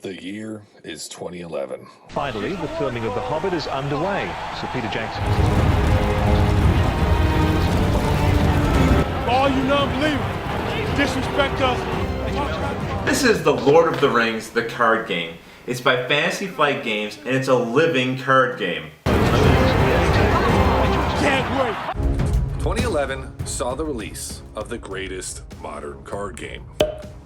The year is 2011. Finally, the filming of The Hobbit is underway. Sir Peter Jackson. All you non-believers, disrespect us. This is The Lord of the Rings, the card game. It's by Fantasy Flight Games, and it's a living card game. Can't wait. 2011 saw the release of the greatest modern card game,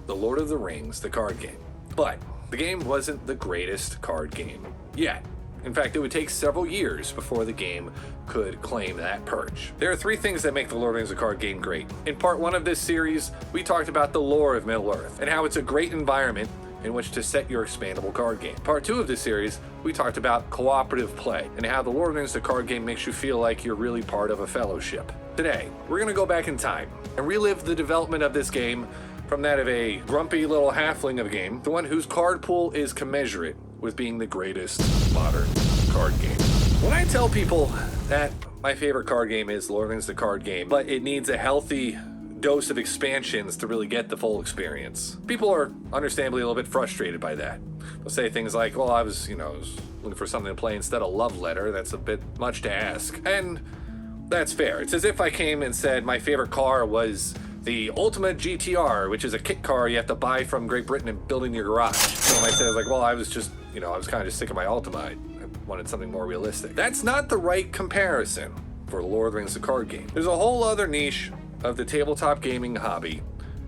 The Lord of the Rings, the card game. But the game wasn't the greatest card game yet. In fact, it would take several years before the game could claim that perch. There are three things that make The Lord of the Rings, the card game, great. In part one of this series, we talked about the lore of Middle-earth and how it's a great environment in which to set your expandable card game. Part two of this series, we talked about cooperative play and how The Lord of the Rings, the card game, makes you feel like you're really part of a fellowship. Today, we're gonna go back in time and relive the development of this game from that of a grumpy little halfling of a game to one whose card pool is commensurate with being the greatest modern card game. When I tell people that my favorite card game is Lord of the Rings, the card game, but it needs a healthy dose of expansions to really get the full experience, people are understandably a little bit frustrated by that. They'll say things like, well, I was looking for something to play instead of Love Letter. That's a bit much to ask. And that's fair. It's as if I came and said my favorite car was the Ultimate GTR, which is a kit car you have to buy from Great Britain and build in your garage. So I said, I was like, well, I was kind of just sick of my Ultimate. I wanted something more realistic. That's not the right comparison for Lord of the Rings, the card game. There's a whole other niche of the tabletop gaming hobby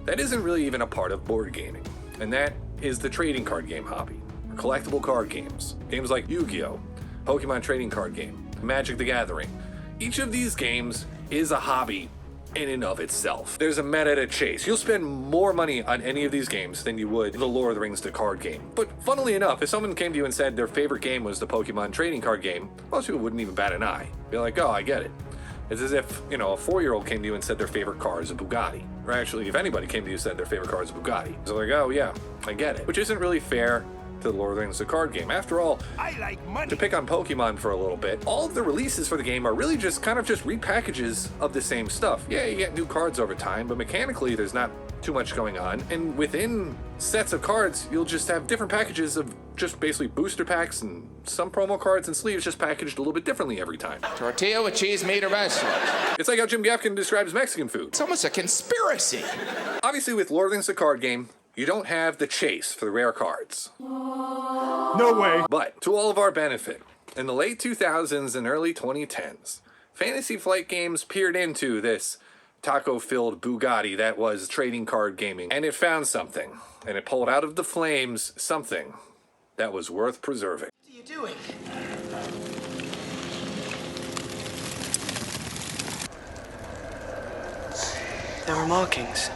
that isn't really even a part of board gaming, and that is the trading card game hobby, or collectible card games. Games like Yu-Gi-Oh!, Pokemon trading card game, Magic the Gathering. Each of these games is a hobby in and of itself. There's a meta to chase. You'll spend more money on any of these games than you would the Lord of the Rings, the card game. But funnily enough, if someone came to you and said their favorite game was the Pokemon trading card game, most people wouldn't even bat an eye. Be like, oh, I get it. It's as if, a 4-year-old came to you and said their favorite car is a Bugatti. Or actually, if anybody came to you and said their favorite car is a Bugatti. It's like, oh yeah, I get it. Which isn't really fair to the Lord of the Rings, the card game. After all, I like money. to pick on Pokemon for a little bit, all of the releases for the game are really just repackages of the same stuff. Yeah, you get new cards over time, but mechanically there's not too much going on. And within sets of cards, you'll just have different packages of just basically booster packs and some promo cards and sleeves just packaged a little bit differently every time. Tortilla with cheese, meat, or vegetables. It's like how Jim Gaffigan describes Mexican food. It's almost a conspiracy. Obviously, with Lord of the Rings, the card game, you don't have the chase for the rare cards. No way. But to all of our benefit, in the late 2000s and early 2010s, Fantasy Flight Games peered into this taco-filled Bugatti that was trading card gaming, and it found something, and it pulled out of the flames something that was worth preserving. What are you doing? There were markings.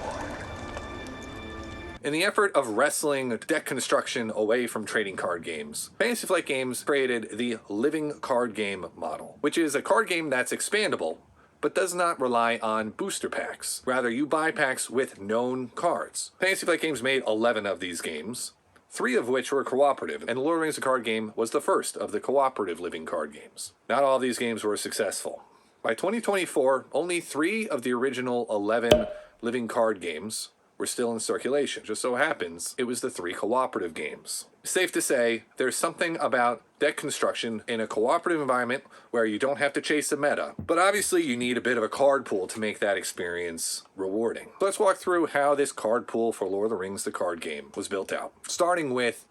In the effort of wrestling deck construction away from trading card games, Fantasy Flight Games created the living card game model, which is a card game that's expandable, but does not rely on booster packs. Rather, you buy packs with known cards. Fantasy Flight Games made 11 of these games, 3 of which were cooperative, and Lord of the Rings, the card game was the first of the cooperative living card games. Not all of these games were successful. By 2024, only 3 of the original 11 living card games were still in circulation. Just so happens, it was the 3 cooperative games. Safe to say, there's something about deck construction in a cooperative environment where you don't have to chase the meta, but obviously you need a bit of a card pool to make that experience rewarding. So let's walk through how this card pool for Lord of the Rings, the card game, was built out, starting with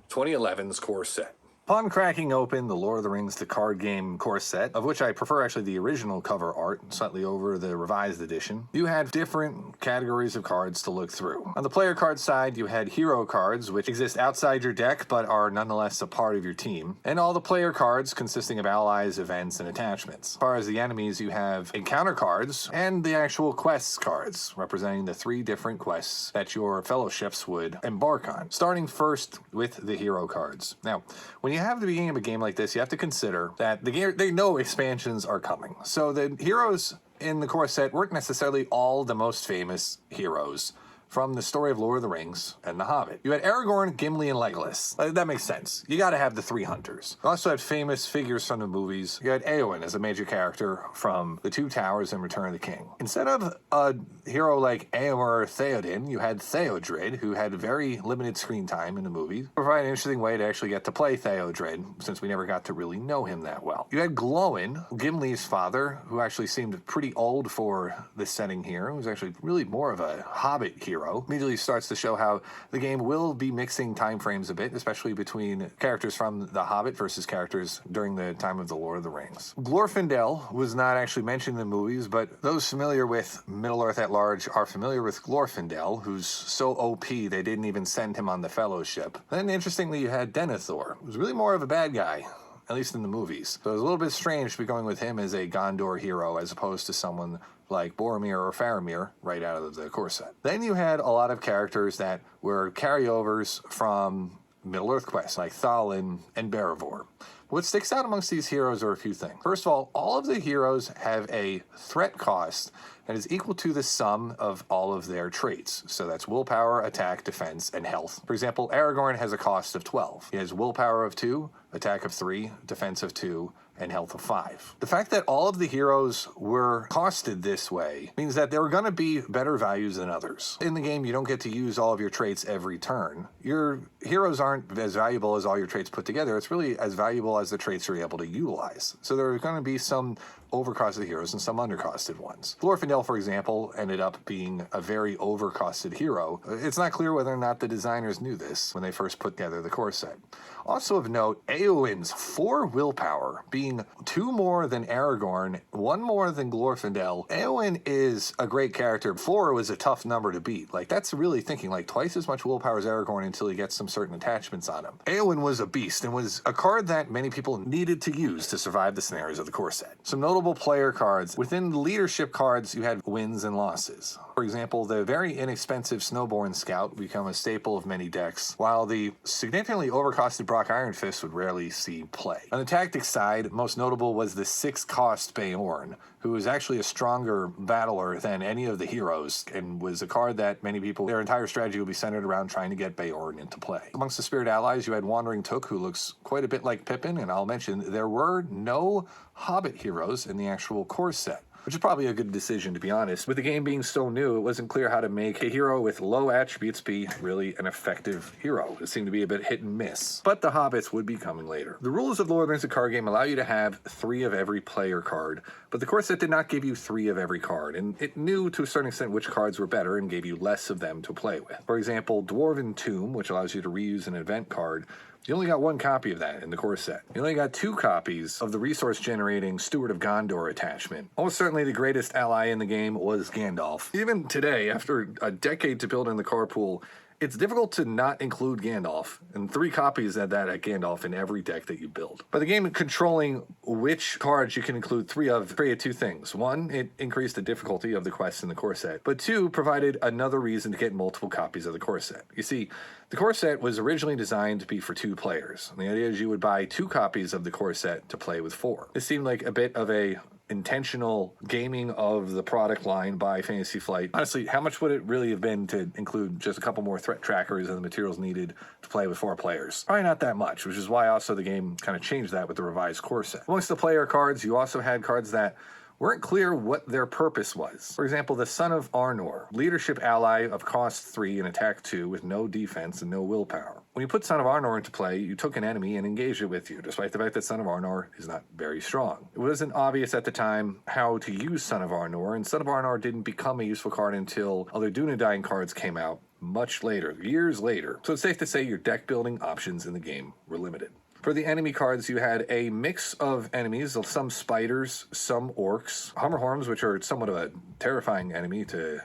2011's core set. Upon cracking open the Lord of the Rings, the card game core set, of which I prefer actually the original cover art, slightly over the revised edition, you had different categories of cards to look through. On the player card side, you had hero cards, which exist outside your deck, but are nonetheless a part of your team, and all the player cards consisting of allies, events, and attachments. As far as the enemies, you have encounter cards, and the actual quests cards, representing the 3 different quests that your fellowships would embark on. Starting first with the hero cards. Now, when you have the beginning of a game like this, you have to consider that they know expansions are coming. So the heroes in the core set weren't necessarily all the most famous heroes from the story of Lord of the Rings and The Hobbit. You had Aragorn, Gimli, and Legolas. That makes sense. You gotta have the three hunters. You also had famous figures from the movies. You had Éowyn as a major character from The Two Towers and Return of the King. Instead of a hero like Éomer or Theoden, you had Theodred, who had very limited screen time in the movie. Provide an interesting way to actually get to play Theodred, since we never got to really know him that well. You had Glóin, Gimli's father, who actually seemed pretty old for the setting here. He was actually really more of a Hobbit hero. Immediately starts to show how the game will be mixing time frames a bit, especially between characters from The Hobbit versus characters during the time of the Lord of the Rings. Glorfindel was not actually mentioned in the movies, but those familiar with Middle-earth at large are familiar with Glorfindel, who's so OP they didn't even send him on the Fellowship. Then, interestingly, you had Denethor, who's really more of a bad guy, at least in the movies. So it was a little bit strange to be going with him as a Gondor hero as opposed to someone like Boromir or Faramir right out of the core set. Then you had a lot of characters that were carryovers from Middle-earth quests, like Thalin and Beravor. What sticks out amongst these heroes are a few things. First of all of the heroes have a threat cost that is equal to the sum of all of their traits. So that's willpower, attack, defense, and health. For example, Aragorn has a cost of 12. He has willpower of 2, attack of 3, defense of 2, and health of 5. The fact that all of the heroes were costed this way means that there are going to be better values than others. In the game, you don't get to use all of your traits every turn. Your heroes aren't as valuable as all your traits put together. It's really as valuable as the traits you're able to utilize. So there are going to be some overcosted heroes and some undercosted ones. Glorfindel, for example, ended up being a very overcosted hero. It's not clear whether or not the designers knew this when they first put together the core set. Also of note, Éowyn's 4 willpower, being 2 more than Aragorn, 1 more than Glorfindel. Éowyn is a great character. 4 was a tough number to beat. Like, that's really thinking, like, twice as much willpower as Aragorn until he gets some certain attachments on him. Éowyn was a beast and was a card that many people needed to use to survive the scenarios of the core set. Some notable player cards. Within the leadership cards, you had wins and losses. For example, the very inexpensive Snowborn Scout become a staple of many decks, while the significantly overcosted Brock Ironfist would rarely see play. On the tactics side, most notable was the 6-cost Beorn, who was actually a stronger battler than any of the heroes, and was a card that many people, their entire strategy would be centered around trying to get Beorn into play. Amongst the Spirit allies, you had Wandering Took, who looks quite a bit like Pippin, and I'll mention there were no Hobbit heroes in the actual core set, which is probably a good decision, to be honest. With the game being so new, it wasn't clear how to make a hero with low attributes be really an effective hero. It seemed to be a bit hit and miss. But the Hobbits would be coming later. The rules of Lord of the Rings, the card game, allow you to have 3 of every player card, but the core set did not give you 3 of every card, and it knew to a certain extent which cards were better and gave you less of them to play with. For example, Dwarven Tomb, which allows you to reuse an event card, you only got 1 copy of that in the core set. You only got 2 copies of the resource-generating Steward of Gondor attachment. Almost certainly the greatest ally in the game was Gandalf. Even today, after a decade to build in the card pool, it's difficult to not include Gandalf, and 3 copies of that at Gandalf in every deck that you build. By the game controlling which cards you can include 3 of created 2 things. 1, it increased the difficulty of the quests in the core set, but 2, provided another reason to get multiple copies of the core set. You see, the core set was originally designed to be for 2 players. And the idea is you would buy 2 copies of the core set to play with 4. This seemed like a bit of a intentional gaming of the product line by Fantasy Flight. Honestly, how much would it really have been to include just a couple more threat trackers and the materials needed to play with 4 players? Probably not that much, which is why also the game kind of changed that with the revised core set. Amongst the player cards, you also had cards that weren't clear what their purpose was. For example, the Son of Arnor, leadership ally of cost 3 and attack 2 with no defense and no willpower. When you put Son of Arnor into play, you took an enemy and engaged it with you, despite the fact that Son of Arnor is not very strong. It wasn't obvious at the time how to use Son of Arnor, and Son of Arnor didn't become a useful card until other Dunedain cards came out much later, years later. So it's safe to say your deck building options in the game were limited. For the enemy cards, you had a mix of enemies, some spiders, some orcs, Hummerhorns, which are somewhat of a terrifying enemy to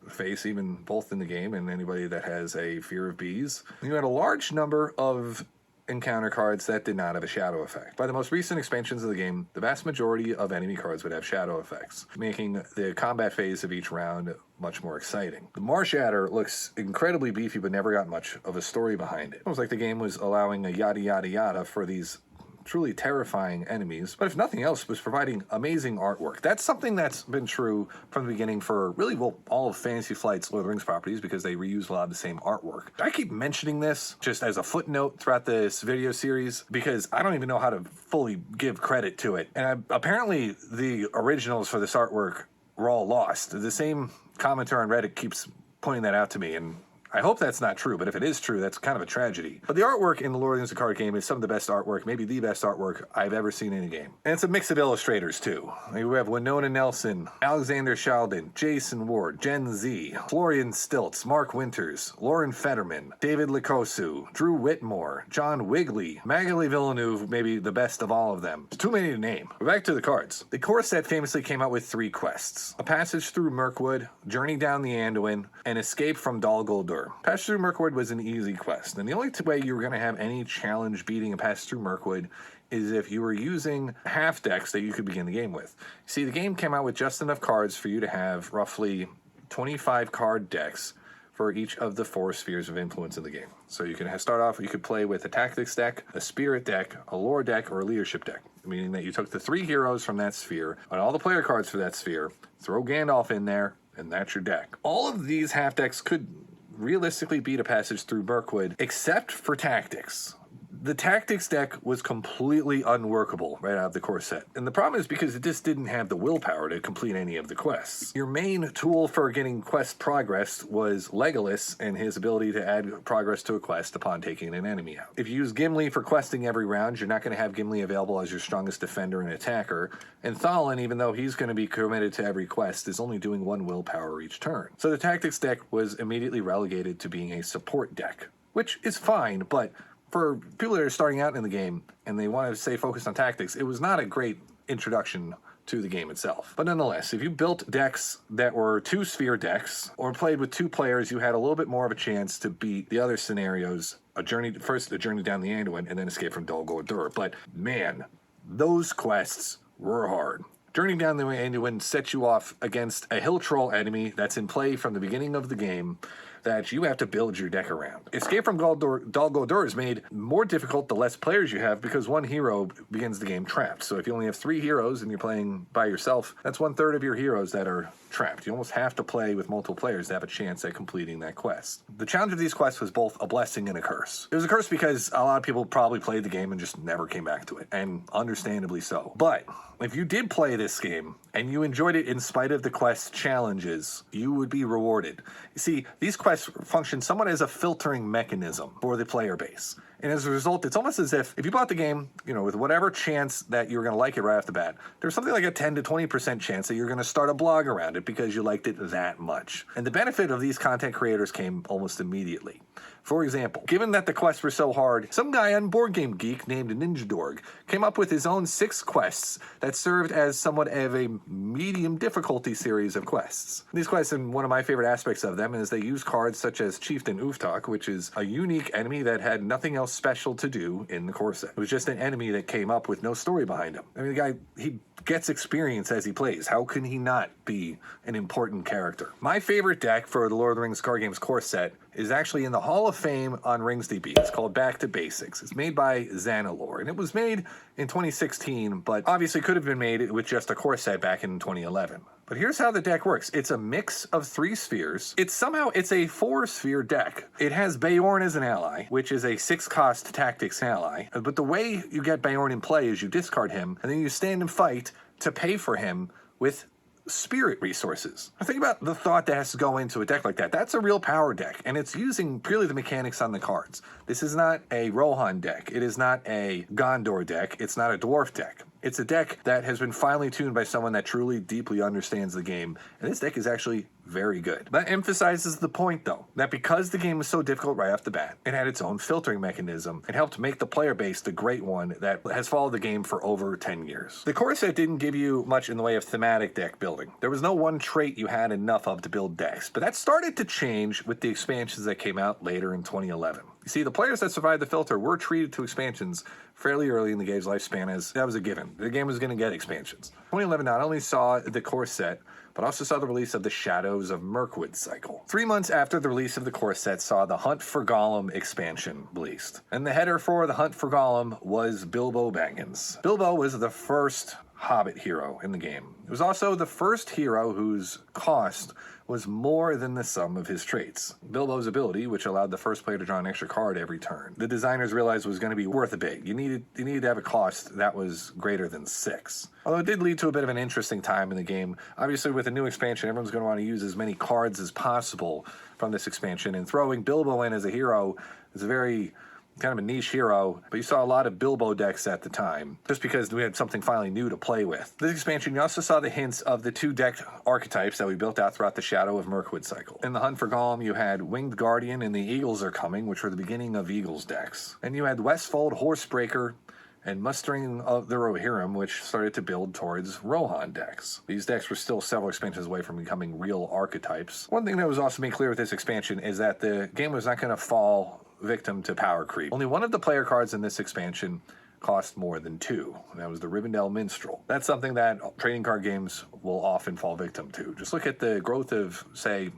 face, even both in the game and anybody that has a fear of bees. You had a large number of encounter cards that did not have a shadow effect. By the most recent expansions of the game, the vast majority of enemy cards would have shadow effects, making the combat phase of each round much more exciting. The Marsh Adder looks incredibly beefy, but never got much of a story behind it. It was like the game was allowing a yada yada yada for these truly terrifying enemies, but if nothing else, was providing amazing artwork. That's something that's been true from the beginning for really, well, all of Fantasy Flight's Lord of the Rings properties, because they reuse a lot of the same artwork. I keep mentioning this just as a footnote throughout this video series because I don't even know how to fully give credit to it. And apparently the originals for this artwork were all lost. The same commenter on Reddit keeps pointing that out to me, and I hope that's not true, but if it is true, that's kind of a tragedy. But the artwork in the Lord of the Rings card game is some of the best artwork, maybe the best artwork I've ever seen in a game. And it's a mix of illustrators, too. We have Winona Nelson, Alexander Sheldon, Jason Ward, Gen Z, Florian Stiltz, Mark Winters, Lauren Fetterman, David Licosu, Drew Whitmore, John Wigley, Magali Villeneuve, maybe the best of all of them. It's too many to name. But back to the cards. The core set famously came out with 3 quests: a passage through Mirkwood, journey down the Anduin, and escape from Dol Guldur. Passage through Mirkwood was an easy quest, and the only way you were going to have any challenge beating a passage through Mirkwood is if you were using half decks that you could begin the game with. See, the game came out with just enough cards for you to have roughly 25 card decks for each of the 4 spheres of influence in the game. So you can start off, you could play with a tactics deck, a spirit deck, a lore deck, or a leadership deck, meaning that you took the 3 heroes from that sphere and all the player cards for that sphere, throw Gandalf in there, and that's your deck. All of these half decks could realistically beat a passage through Mirkwood, except for tactics. The tactics deck was completely unworkable right out of the core set. And the problem is because it just didn't have the willpower to complete any of the quests. Your main tool for getting quest progress was Legolas and his ability to add progress to a quest upon taking an enemy out. If you use Gimli for questing every round, you're not going to have Gimli available as your strongest defender and attacker. And Thalin, even though he's going to be committed to every quest, is only doing 1 willpower each turn. So the tactics deck was immediately relegated to being a support deck, which is fine, but for people that are starting out in the game and they want to stay focused on tactics, it was not a great introduction to the game itself. But nonetheless, if you built decks that were 2 sphere decks or played with 2 players, you had a little bit more of a chance to beat the other scenarios, a journey down the Anduin and then escape from Dol Guldur. But man, those quests were hard. Journey down the Anduin sets you off against a hill troll enemy that's in play from the beginning of the game that you have to build your deck around. Escape from Dol Guldur is made more difficult the less players you have because 1 hero begins the game trapped. So if you only have 3 heroes and you're playing by yourself, that's 1/3 of your heroes that are trapped. You almost have to play with multiple players to have a chance at completing that quest. The challenge of these quests was both a blessing and a curse. It was a curse because a lot of people probably played the game and just never came back to it, and understandably so. But if you did play this game and you enjoyed it in spite of the quest challenges, you would be rewarded. You see, these quests function somewhat as a filtering mechanism for the player base. And as a result, it's almost as if you bought the game, with whatever chance that you're going to like it right off the bat, there's something like a 10 to 20% chance that you're going to start a blog around it because you liked it that much. And the benefit of these content creators came almost immediately. For example, given that the quests were so hard, some guy on Board Game Geek named Ninja Dorg came up with his own 6 quests that served as somewhat of a medium difficulty series of quests. These quests, and one of my favorite aspects of them, is they use cards such as Chieftain Uftak, which is a unique enemy that had nothing else special to do in the core set. It was just an enemy that came up with no story behind him. I mean, the guy, he gets experience as he plays. How can he not be an important character? My favorite deck for the Lord of the Rings card games core set is actually in the Hall of Fame on RingsDB. It's called Back to Basics. It's made by Xanalore, and it was made in 2016, but obviously could have been made with just a core set back in 2011. But here's how the deck works. It's a mix of 3 spheres. It's a 4-sphere deck. It has Beorn as an ally, which is a 6-cost tactics ally. But the way you get Beorn in play is you discard him, and then you stand and fight to pay for him with spirit resources. Now think about the thought that has to go into a deck like that. That's a real power deck, and it's using purely the mechanics on the cards. This is not a Rohan deck. It is not a Gondor deck. It's not a Dwarf deck. It's a deck that has been finely tuned by someone that truly deeply understands the game, and this deck is actually very good. That emphasizes the point, though, that because the game was so difficult right off the bat, it had its own filtering mechanism and helped make the player base the great one that has followed the game for over 10 years. The core set didn't give you much in the way of thematic deck building. There was no one trait you had enough of to build decks, but that started to change with the expansions that came out later in 2011. You see, the players that survived the filter were treated to expansions fairly early in the game's lifespan, as that was a given. The game was going to get expansions. 2011 not only saw the core set, but also saw the release of the Shadows of Mirkwood cycle. 3 months after the release of the core set saw the Hunt for Gollum expansion released. And the header for the Hunt for Gollum was Bilbo Baggins. Bilbo was the first Hobbit hero in the game. It was also the first hero whose cost was more than the sum of his traits. Bilbo's ability, which allowed the first player to draw an extra card every turn, the designers realized was going to be worth a bit. You needed to have a cost that was greater than 6. Although it did lead to a bit of an interesting time in the game. Obviously, with a new expansion, everyone's going to want to use as many cards as possible from this expansion, and throwing Bilbo in as a hero is a very kind of a niche hero, but you saw a lot of Bilbo decks at the time, just because we had something finally new to play with. This expansion, you also saw the hints of the 2 deck archetypes that we built out throughout the Shadow of Mirkwood cycle. In the Hunt for Gollum, you had Winged Guardian and the Eagles Are Coming, which were the beginning of Eagles decks. And you had Westfold, Horsebreaker, and Mustering of the Rohirrim, which started to build towards Rohan decks. These decks were still several expansions away from becoming real archetypes. One thing that was also made clear with this expansion is that the game was not going to fall victim to power creep. Only one of the player cards in this expansion cost more than 2, and that was the Rivendell Minstrel. That's something that trading card games will often fall victim to. Just look at the growth of, say,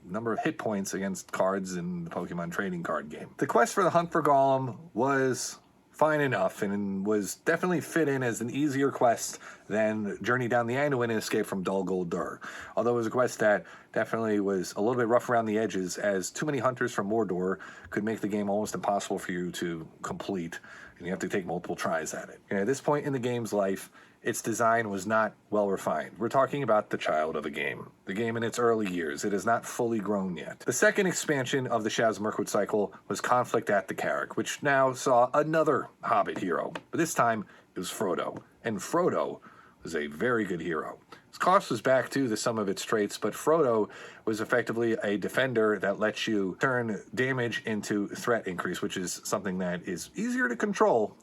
number of hit points against cards in the Pokemon trading card game. The quest for the Hunt for Gollum was fine enough and was definitely fit in as an easier quest than Journey Down the Anduin and Escape from Dol Guldur. Although it was a quest that definitely was a little bit rough around the edges, as too many hunters from Mordor could make the game almost impossible for you to complete, and you have to take multiple tries at it. And at this point in the game's life, its design was not well refined. We're talking about the child of the game in its early years. It is not fully grown yet. The second expansion of the Shadows of Mirkwood cycle was Conflict at the Carrick, which now saw another Hobbit hero, but this time it was Frodo. And Frodo was a very good hero. His cost was back to the sum of its traits, but Frodo was effectively a defender that lets you turn damage into threat increase, which is something that is easier to control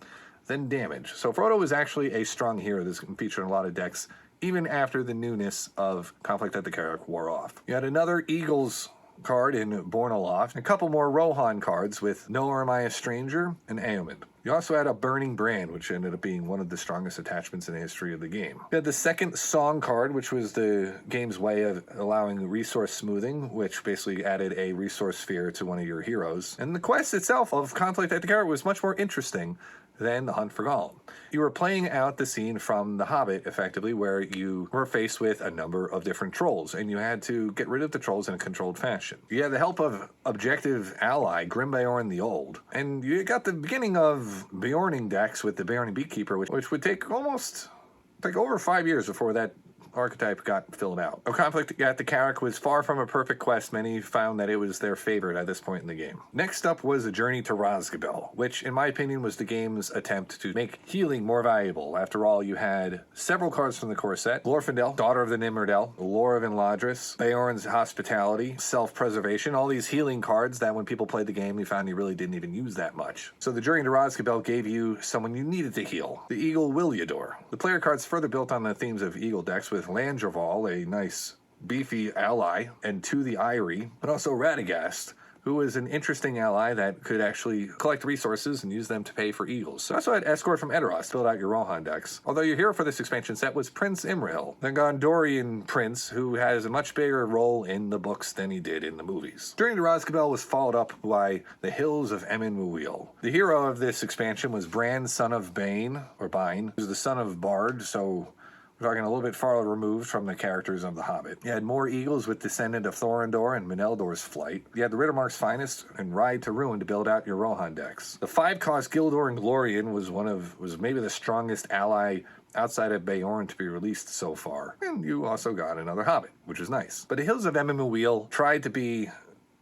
than damage. So Frodo was actually a strong hero that's featured in a lot of decks, even after the newness of Conflict at the Carrick wore off. You had another Eagles card in Born Aloft, and a couple more Rohan cards with Nor Am I a Stranger and Eomund. You also had a Burning Brand, which ended up being one of the strongest attachments in the history of the game. You had the second Song card, which was the game's way of allowing resource smoothing, which basically added a resource sphere to one of your heroes. And the quest itself of Conflict at the Carrick was much more interesting than the Hunt for Gollum. You were playing out the scene from The Hobbit, effectively, where you were faced with a number of different trolls, and you had to get rid of the trolls in a controlled fashion. You had the help of objective ally, Grimbeorn the Old, and you got the beginning of Beorning decks with the Beorning Beekeeper, which would take over 5 years before that archetype got filled out. A Conflict at the Carrick was far from a perfect quest. Many found that it was their favorite at this point in the game. Next up was A Journey to Rhosgobel, which in my opinion was the game's attempt to make healing more valuable. After all, you had several cards from the core set: Glorfindel, Daughter of the Nimrydel, Lore of Enladris, Beorn's Hospitality, Self-Preservation, all these healing cards that when people played the game, you found you really didn't even use that much. So the Journey to Rhosgobel gave you someone you needed to heal, the Eagle Williador. The player cards further built on the themes of Eagle decks with Landreval, a nice beefy ally, and To the Eyrie, but also Radagast, who was an interesting ally that could actually collect resources and use them to pay for eagles. You also had Escort from Edoras to build out your Rohan decks, although your hero for this expansion set was Prince Imrahil, the Gondorian prince who has a much bigger role in the books than he did in the movies. Journey to Rhosgobel was followed up by the Hills of Emyn Muil. The hero of this expansion was Bran, son of Bane, or Bine, who's the son of Bard, so we're talking a little bit farther removed from the characters of The Hobbit. You had more eagles with Descendant of Thorondor and Meneldor's Flight. You had the Riddermark's Finest and Ride to Ruin to build out your Rohan decks. The 5-cost Gildor Inglorian was maybe the strongest ally outside of Beorn to be released so far. And you also got another Hobbit, which is nice. But the Hills of Emyn Muil tried to be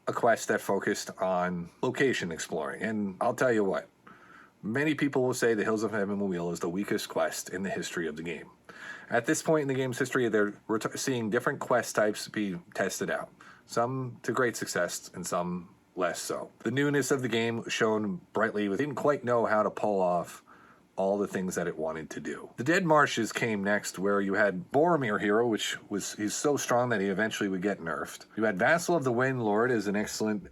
a quest that focused on location exploring. And I'll tell you what, many people will say the Hills of Emyn Muil is the weakest quest in the history of the game. At this point in the game's history, we're seeing different quest types be tested out. Some to great success and some less so. The newness of the game shone brightly. We didn't quite know how to pull off all the things that it wanted to do. The Dead Marshes came next, where you had Boromir hero, he's so strong that he eventually would get nerfed. You had Vassal of the Wind Lord as an excellent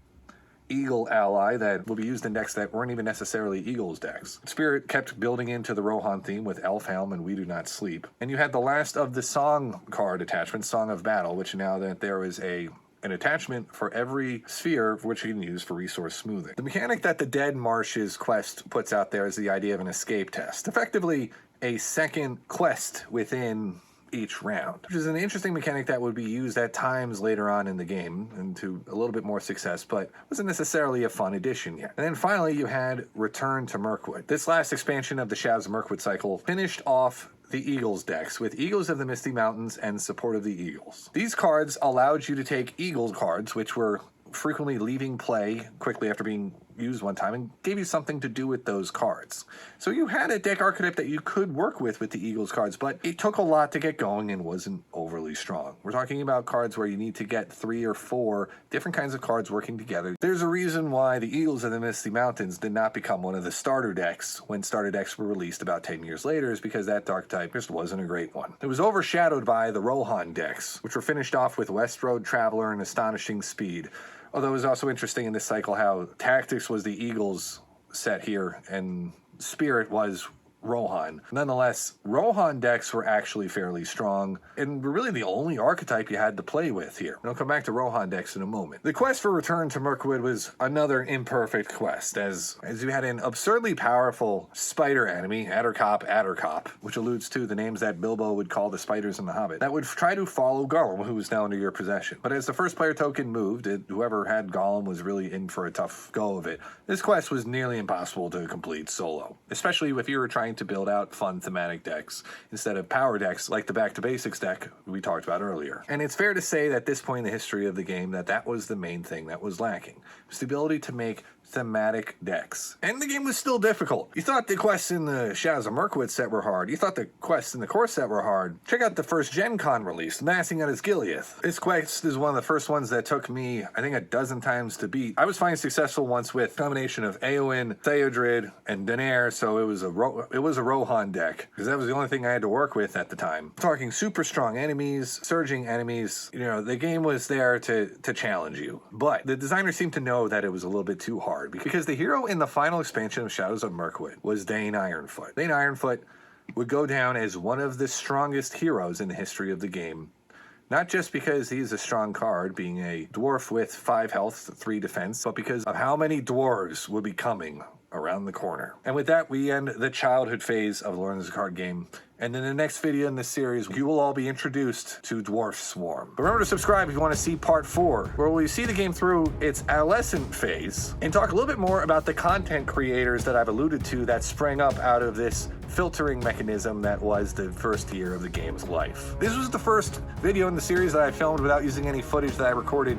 Eagle ally that will be used in decks that weren't even necessarily Eagles decks. Spirit kept building into the Rohan theme with Elf Helm and We Do Not Sleep. And you had the last of the Song card attachment, Song of Battle, which now that there is an attachment for every sphere which you can use for resource smoothing. The mechanic that the Dead Marshes quest puts out there is the idea of an escape test. Effectively, a second quest within each round, which is an interesting mechanic that would be used at times later on in the game and to a little bit more success, but wasn't necessarily a fun addition yet. And then finally, you had Return to Mirkwood. This last expansion of the Shadows of Mirkwood cycle finished off the Eagles decks with Eagles of the Misty Mountains and Support of the Eagles. These cards allowed you to take Eagles cards, which were frequently leaving play quickly after being used one time, and gave you something to do with those cards. So you had a deck archetype that you could work with the Eagles cards, but it took a lot to get going and wasn't overly strong. We're talking about cards where you need to get 3 or 4 different kinds of cards working together. There's a reason why the Eagles of the Misty Mountains did not become one of the starter decks when starter decks were released about 10 years later, is because that archetype just wasn't a great one. It was overshadowed by the Rohan decks, which were finished off with Westroad Traveler and Astonishing Speed. Although it was also interesting in this cycle how Tactics was the Eagles set here and Spirit was Rohan. Nonetheless, Rohan decks were actually fairly strong and were really the only archetype you had to play with here. And I'll come back to Rohan decks in a moment. The quest for Return to Mirkwood was another imperfect quest, as you had an absurdly powerful spider enemy, Addercop, which alludes to the names that Bilbo would call the spiders in The Hobbit, that would try to follow Gollum, who was now under your possession. But as the first player token moved, whoever had Gollum was really in for a tough go of it. This quest was nearly impossible to complete solo, especially if you were trying to build out fun thematic decks instead of power decks like the Back to Basics deck we talked about earlier. And it's fair to say that at this point in the history of the game that was the main thing that was lacking. It's the ability to make thematic decks. And the game was still difficult. You thought the quests in the Shadows of Mirkwood set were hard. You thought the quests in the core set were hard. Check out the first Gen Con release, Massing at Osgiliath. This quest is one of the first ones that took me, I think, a dozen times to beat. I was finding successful once with a combination of Eowyn, Theodred, and Daenerys, so it was a Rohan deck, because that was the only thing I had to work with at the time. Talking super strong enemies, surging enemies, the game was there to challenge you. But the designers seemed to know that it was a little bit too hard, because the hero in the final expansion of Shadows of Mirkwood was Dane Ironfoot. Dane Ironfoot would go down as one of the strongest heroes in the history of the game, not just because he's a strong card, being a dwarf with 5 health, 3 defense, but because of how many dwarves would be coming around the corner. And with that, we end the childhood phase of Lord of the Card Game. And in the next video in this series, you will all be introduced to Dwarf Swarm. But remember to subscribe if you want to see part 4, where we see the game through its adolescent phase and talk a little bit more about the content creators that I've alluded to that sprang up out of this filtering mechanism that was the first year of the game's life. This was the first video in the series that I filmed without using any footage that I recorded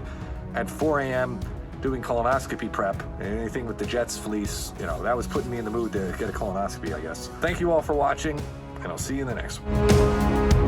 at 4 a.m. doing colonoscopy prep. And anything with the Jets fleece, that was putting me in the mood to get a colonoscopy, I guess. Thank you all for watching, and I'll see you in the next one.